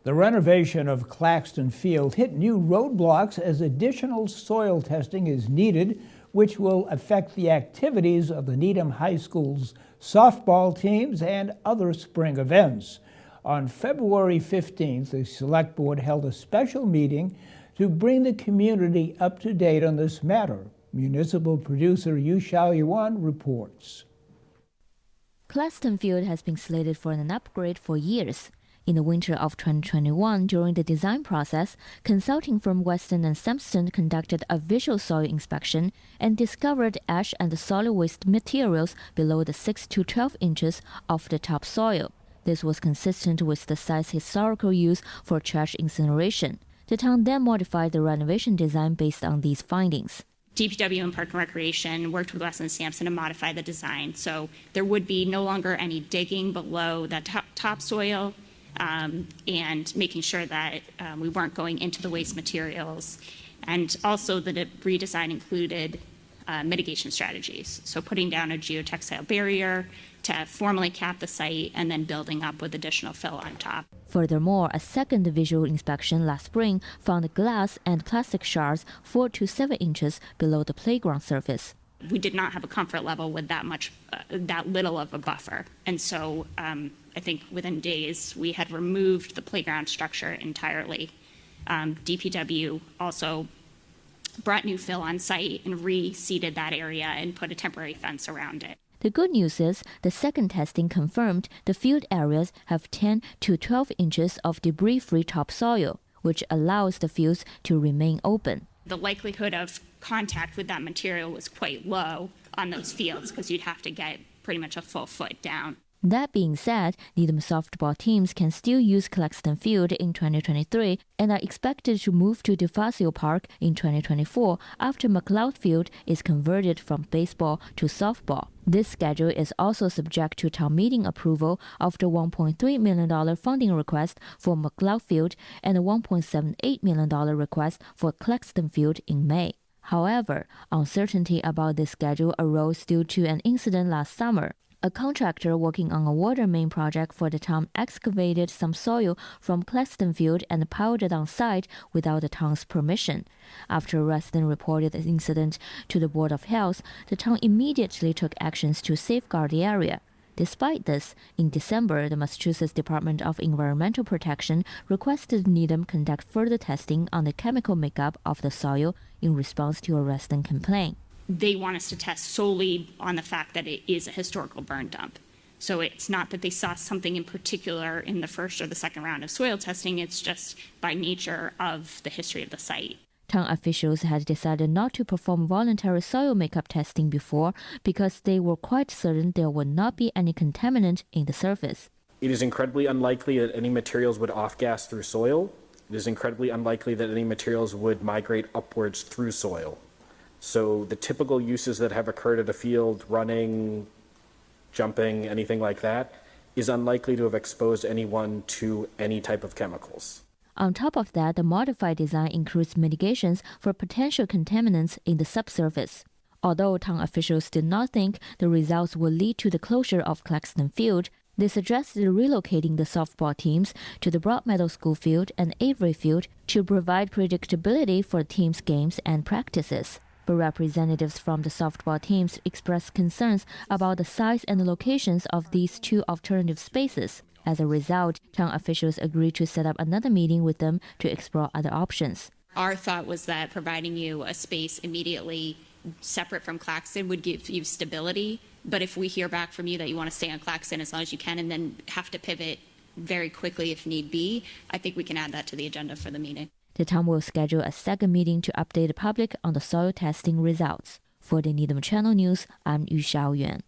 The renovation of Claxton Field hit new roadblocks as additional soil testing is needed, which will affect the activities of the Needham High School's softball teams and other spring events. On February 15th, the Select Board held a special meeting to bring the community up to date on this matter. Municipal producer Yu Xiaoyuan reports. Claxton Field has been slated for an upgrade for years. In the winter of 2021, during the design process, consulting firm Weston and Sampson conducted a visual soil inspection and discovered ash and solid waste materials below the 6 to 12 inches of the topsoil. This was consistent with the site's historical use for trash incineration. The town then modified the renovation design based on these findings. DPW and Park and Recreation worked with Weston and Sampson to modify the design, so there would be no longer any digging below that topsoil. And making sure that we weren't going into the waste materials. And also the redesign included mitigation strategies. So putting down a geotextile barrier to formally cap the site and then building up with additional fill on top. Furthermore, a second visual inspection last spring found glass and plastic shards 4 to 7 inches below the playground surface. We did not have a comfort level with that little of a buffer. And so I think within days we had removed the playground structure entirely. DPW also brought new fill on site and reseeded that area and put a temporary fence around it. The good news is the second testing confirmed the field areas have 10 to 12 inches of debris-free topsoil, which allows the fields to remain open. The likelihood of contact with that material was quite low on those fields because you'd have to get pretty much a full foot down. That being said, Needham softball teams can still use Claxton Field in 2023 and are expected to move to DeFazio Park in 2024 after McLeod Field is converted from baseball to softball. This schedule is also subject to town meeting approval of the $1.3 million funding request for McLeod Field and a $1.78 million request for Claxton Field in May. However, uncertainty about this schedule arose due to an incident last summer. A contractor working on a water main project for the town excavated some soil from Claxton Field and piled it on site without the town's permission. After a resident reported the incident to the Board of Health, the town immediately took actions to safeguard the area. Despite this, in December, the Massachusetts Department of Environmental Protection requested Needham conduct further testing on the chemical makeup of the soil in response to a resident complaint. They want us to test solely on the fact that it is a historical burn dump. So it's not that they saw something in particular in the first or the second round of soil testing, it's just by nature of the history of the site. Town officials had decided not to perform voluntary soil makeup testing before because they were quite certain there would not be any contaminant in the surface. It is incredibly unlikely that any materials would off-gas through soil. It is incredibly unlikely that any materials would migrate upwards through soil. So the typical uses that have occurred at a field, running, jumping, anything like that, is unlikely to have exposed anyone to any type of chemicals. On top of that, the modified design includes mitigations for potential contaminants in the subsurface. Although town officials did not think the results would lead to the closure of Claxton Field, they suggested relocating the softball teams to the Broadmeadow School Field and Avery Field to provide predictability for teams' games and practices. But representatives from the softball teams expressed concerns about the size and locations of these two alternative spaces. As a result, town officials agreed to set up another meeting with them to explore other options. Our thought was that providing you a space immediately separate from Claxton would give you stability. But if we hear back from you that you want to stay on Claxton as long as you can and then have to pivot very quickly if need be, I think we can add that to the agenda for the meeting. The town will schedule a second meeting to update the public on the soil testing results. For the Needham Channel News, I'm Yu Xiaoyuan.